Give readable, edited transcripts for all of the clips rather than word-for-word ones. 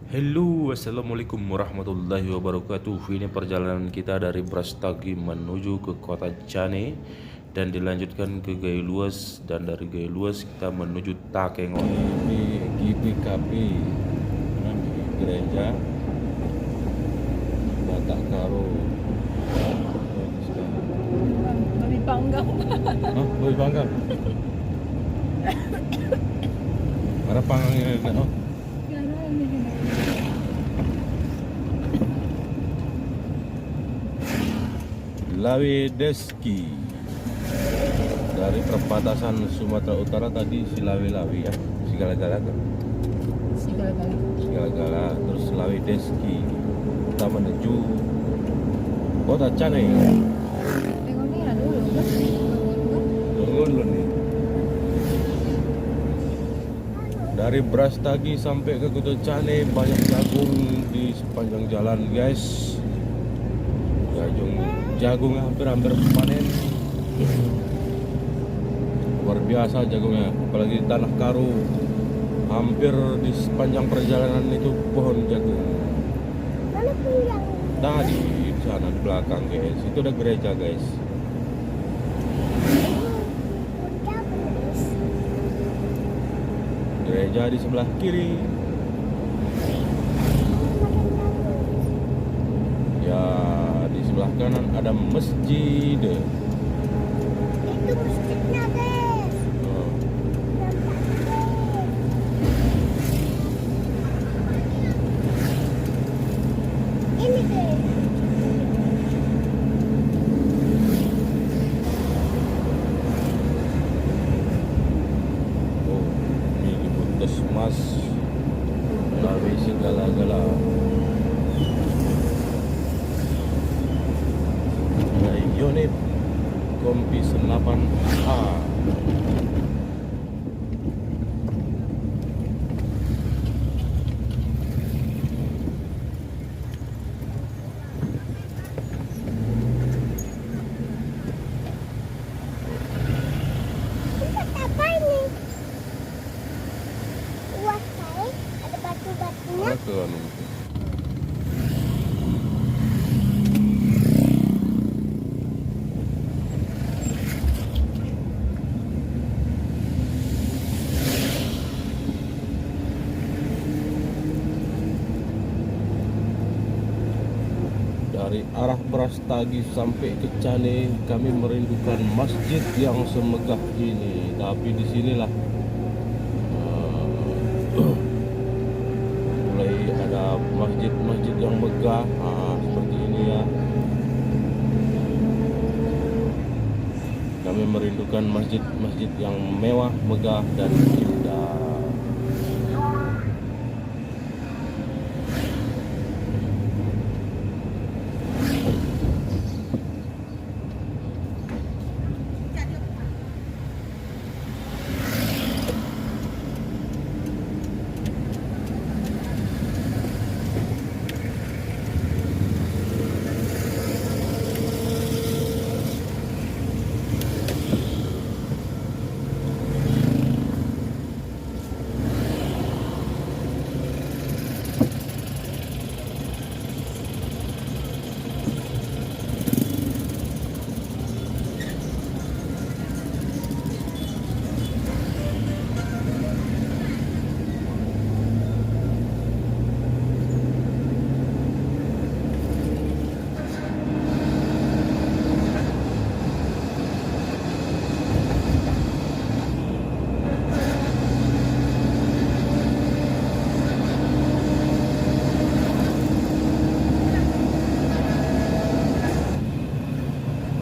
Halo, assalamualaikum warahmatullahi wabarakatuh. Ini perjalanan kita dari Brastagi menuju ke kota Cane dan dilanjutkan ke Gailuas, dan dari Gailuas kita menuju Takengon. GPKP Gereja Batak Karo. Lebih panggang. Hah? Boy Banggang. Ada panggangnya. Oh, Lawedeski. Dari perbatasan Sumatera Utara tadi Silawe-Lawe ya. Sigala-gala kan? Segala-gala. Sigala-gala terus Lawedeski. Kita menuju kota Cane. Tengoknya dulu kan. Tunggu dulu nih. Dari Brastagi sampai ke kota Cane banyak jagung di sepanjang jalan, guys. Jagungnya hampir panen. Luar biasa jagungnya, apalagi di Tanah Karo. Hampir di sepanjang perjalanan itu pohon jagung. Tadi di sana di belakang, guys, itu ada gereja, guys. Gereja di sebelah kiri. Ya, di sebelah kanan ada masjid. Itu masjidnya, guys. Oh, Ini, guys. oh, ini puskesmas Lawe segala-gala. Unit Kompi 8A. Tempat apa ini? Luas kali, ada batu-batunya. Mana ke anu? Dari arah Brastagi sampai ke Cane, kami merindukan masjid yang semegah ini. Tapi di sinilah mulai ada masjid-masjid yang megah, seperti ini ya. Kami merindukan masjid-masjid yang mewah, megah, dan indah.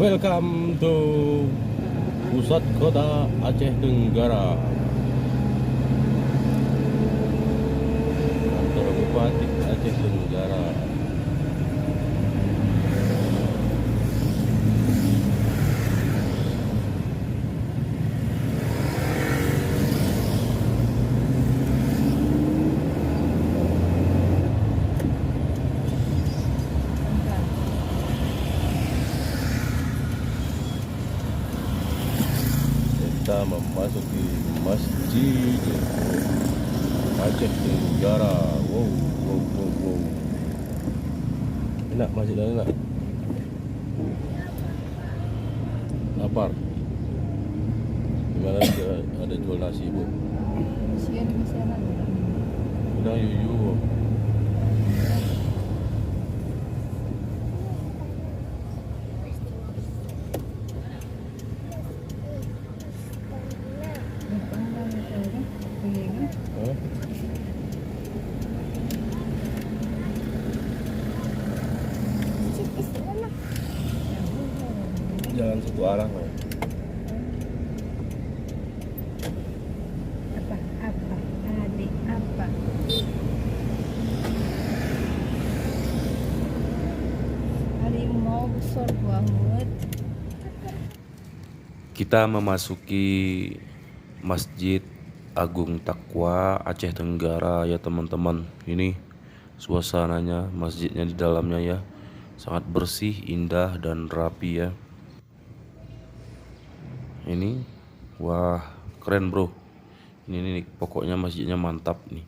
Welcome to pusat kota Aceh Tenggara. Kantor Bupati Aceh Tenggara. Kita memasuki masjid Aceh Tenggara. Wow, wow. Enak masjid dan enak. Lapar. Gimana ada jual nasi bu? Sian bisa lah. Udah yuyu. Panggang itu kan. Begini. Hah? Situ sana. Jalan satu arah lah. Apa? Apa? Adik apa? Harimau besar banget. Kita memasuki Masjid Agung Taqwa Aceh Tenggara ya teman-teman. Ini suasananya, masjidnya di dalamnya ya. Sangat bersih, indah dan rapi ya. Ini wah, keren bro. Ini nih pokoknya masjidnya mantap nih.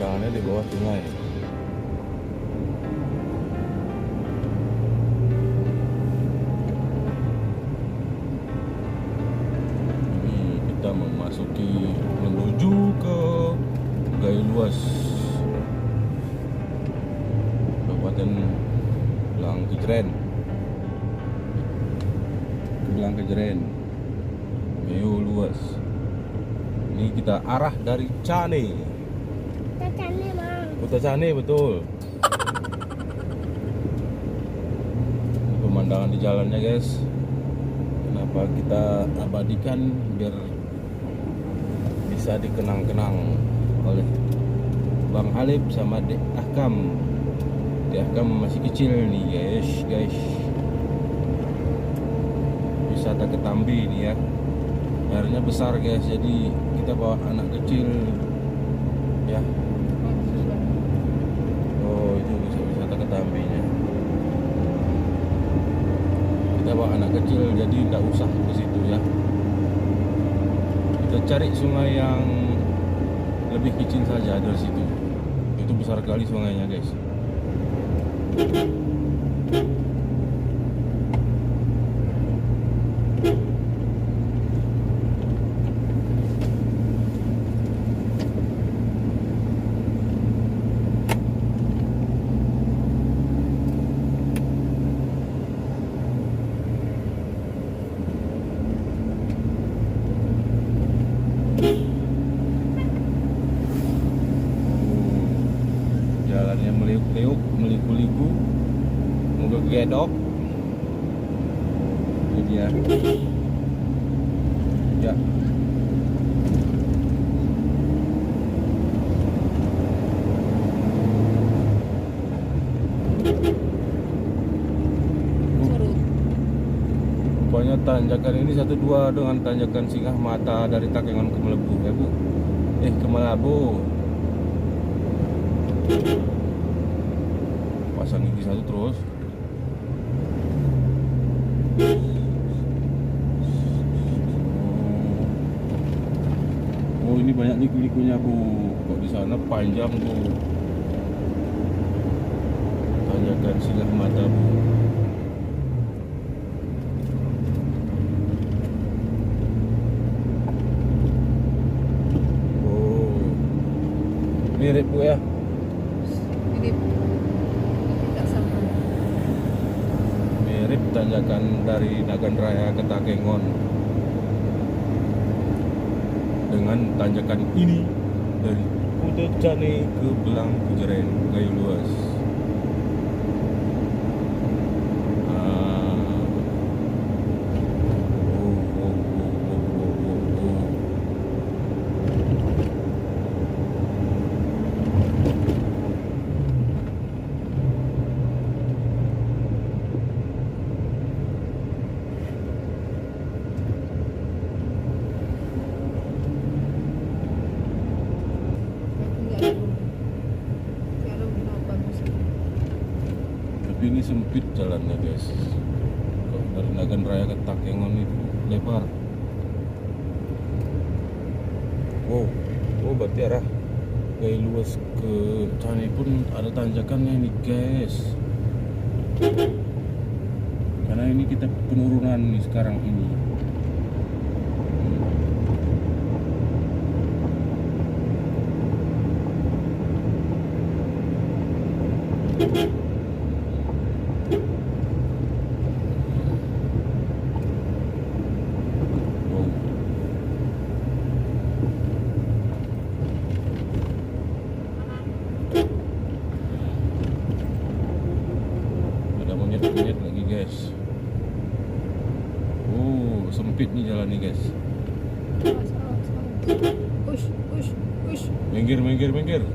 pemandangannya di bawah sungai. Ini kita menuju ke Gailuas, Kabupaten Kejeren. Kejeren, Gayo Luas. Ini kita arah dari Cane. Tacane bang. Kota Cane, betul. Ini pemandangan di jalannya guys. Kenapa kita abadikan biar bisa dikenang-kenang oleh Bang Alip sama Dek Ahkam. Dek Ahkam masih kecil nih guys. Wisata Ketambi ini ya. Airnya besar guys, jadi kita bawa anak kecil ya. Oh, itu wisata Ketambinya. Kita bawa anak kecil, jadi tidak usah ke situ ya. Kita cari sungai yang lebih kecil saja dari situ. Itu besar sekali sungainya guys. Jalannya meliuk-liuk, meliku-liku, menggegedok. Ini dia. Ya. Rupanya tanjakan ini satu dua dengan tanjakan Singgah Mata dari Takengon ke Melebu ya Bu. Ke Melabu. Pasang gigi satu terus. Oh ini banyak liku-likunya Bu. Kok di sana panjang Bu. Tanjakan Singgah Mata Bu. Oh mirip Bu ya. Mirip tanjakan dari Nagan Raya ke Takengon dengan tanjakan ini dari Kota Cane ke Belang Kejeren Gayo Luas. Tapi ini sempit jalannya guys. Kok dari Nagan Raya ke Takengon itu lebar. Wow, berarti arah Gayo Luas ke Cane pun ada tanjakannya nih guys. Karena ini kita penurunan nih sekarang ini. Ada monyet-monyet lagi guys. Sempit nih jalan nih guys. Push. Minggir. Banyak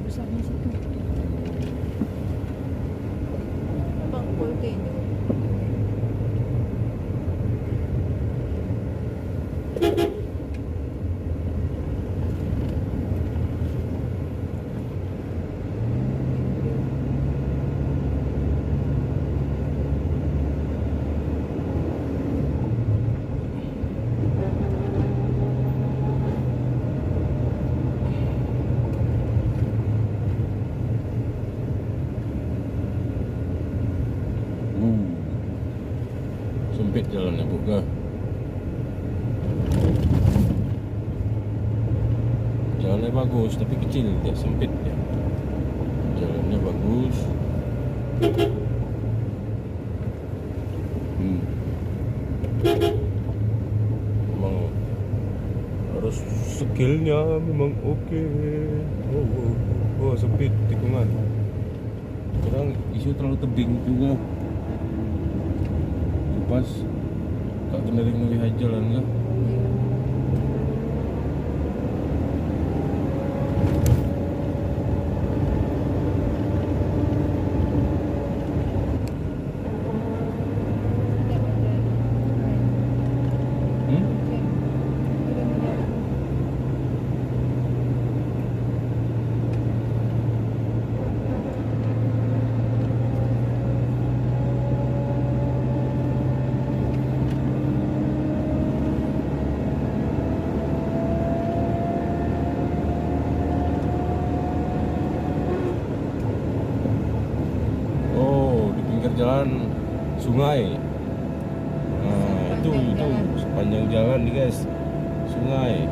besar di situ. Bang Polke ini. jalannya buka. Jalannya bagus tapi kecil, tidak sempit ya. Jalannya bagus. Memang harus skillnya memang oke. Oh, sempit tikungan. Kadang isu terlalu tebing juga. Pas Kak Kendari melihat jalan kah? Jalan sungai. Nah, itu sepanjang jalan nih guys, sungai.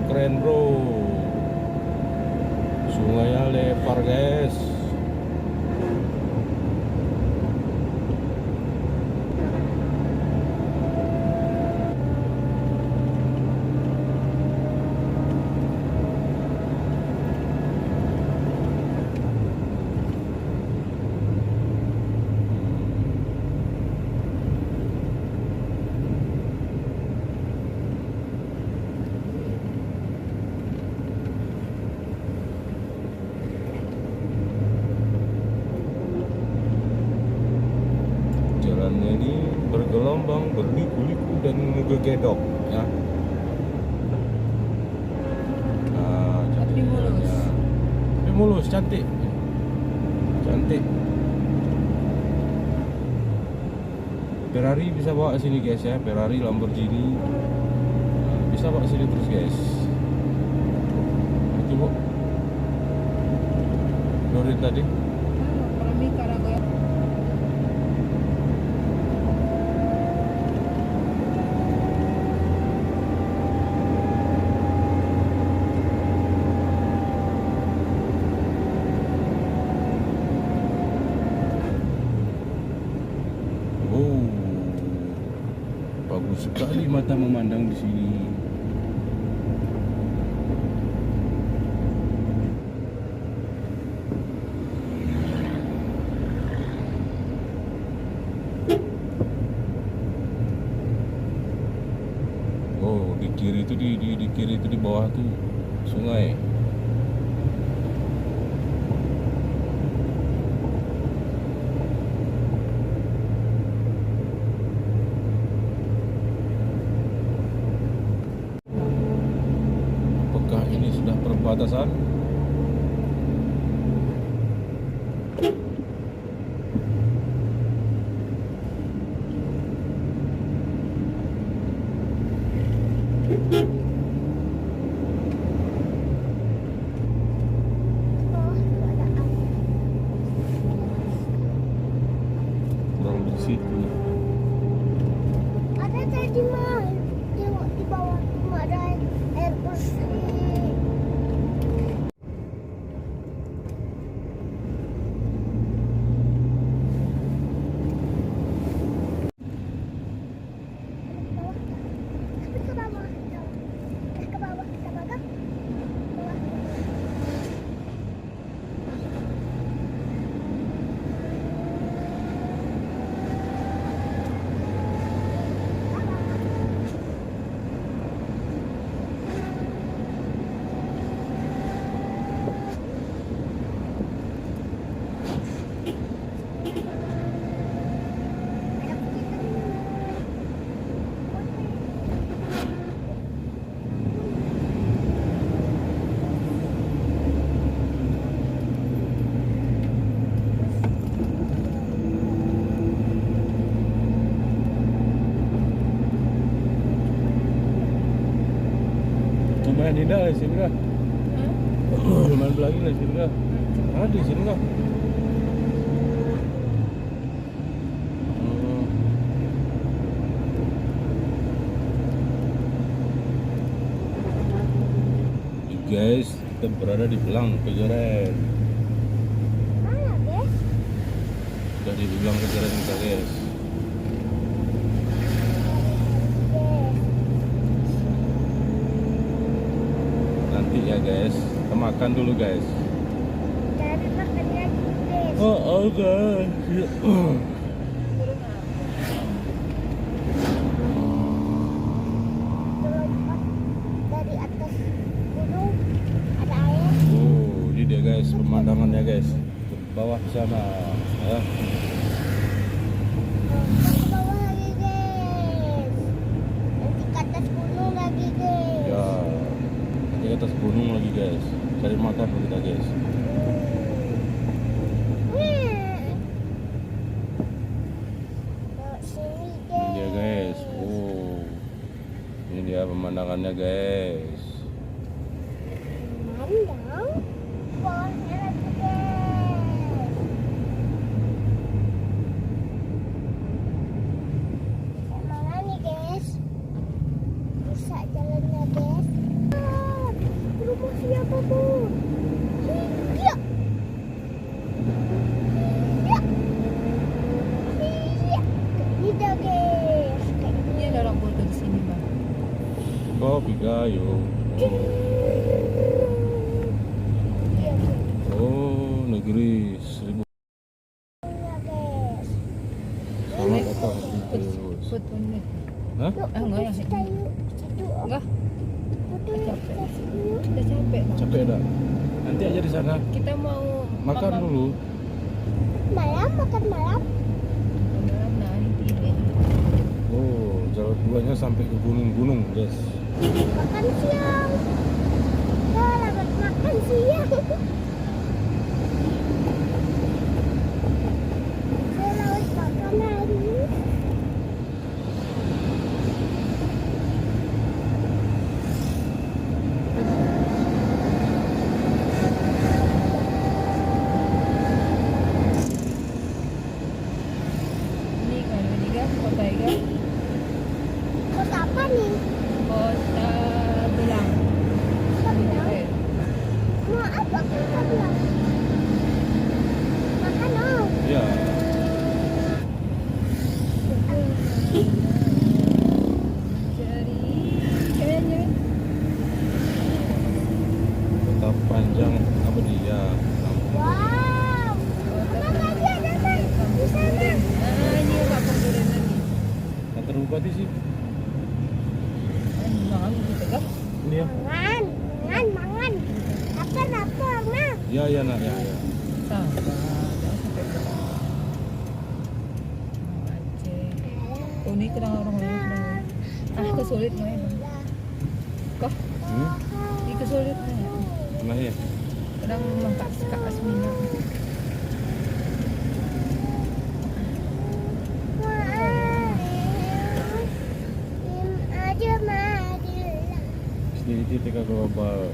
Keren bro. Sungainya lebar guys. Jalannya ini bergelombang, berliku-liku dan ngegedok ya. Nah, Tapi mulus. Tapi mulus, cantik. Cantik. Ferrari bisa bawa sini guys ya, Ferrari, Lamborghini. Nah, bisa bawa sini terus guys. Oke, Bu. Nurin tadi. Kami Karagoya. Bagus sekali mata memandang di sini. Oh, di kiri itu di kiri itu di bawah tuh sungai. Apakah ini sudah perbatasan? Kurang di situ. Ada tadi mah tengok di bawah tuh ada air bersih. Tapi ke bawah. Ke bawah kita makan. Lumayan indah di sini kah? Lumayan lagi di sini kah? Ada di sini kah? guys, kita berada di Belang Kejaran. Mana guys? Udah di Belang Kejaran kita guys. Nanti ya guys, kita makan dulu guys. Cari makan lagi guys. Oh guys. Terlompat dari atas gunung ada air. Oh, ini dia guys pemandangannya guys. Ke bawah sana ya. Lompat ke bawah lagi guys. Nanti ke atas gunung lagi guys. Ya. Di atas gunung lagi guys. Cari makan kita guys. Lewat sini Ini dia guys. guys. Oh. Ini dia pemandangannya guys. Pandang pohonnya lagi guys. Mana nih guys? Bisa jalannya guys. Ah, rumah siapa tuh? Iya. Iya. Iya. Ini dah guys. Kayak Ini ada orang foto di sini, Bang. Kopi gayo. Iya, Oh, negeri 1000. guys. Selamat datang di Gayo. Foto ini. Hah? Yuk, enggak ya. kita yuk. Situ, Om. Enggak, Foto yuk, capek. kita situ yuk. kita capek. Bang. Capek dah. Nanti aja di sana. Kita mau Makan dulu. Malam, makan malam. Malam nah ini tiga. Oh, jalan keluarnya sampai ke gunung-gunung, guys. Makan siang. Selamat makan siang. Selamat makan hari. Ini kan ini kan kota Iga, Kota apa nih? kota Belang. Kota Belang. Eh, Mau apa kota Belang? Makan Om. Ya, Jadi, kayaknya kota panjang apa dia? Wow. Apa lagi ada Bang? Di sana. ini kampung durian lagi. Kantor bupati sih. Makan kita kan? Ini ya. Mangan, mangan, mangan. Lapar, lapar, Mak. Ya, ya nak, ya, ya. Sabar, jangan sampai berat. Aceh. Oh, ini kena orang-orang. Ah, kesulit main. Kok? Ini kesulit main. Nah ya. Kadang mangkak Kak Asmina. Aja Madila. Sedikit ketika global.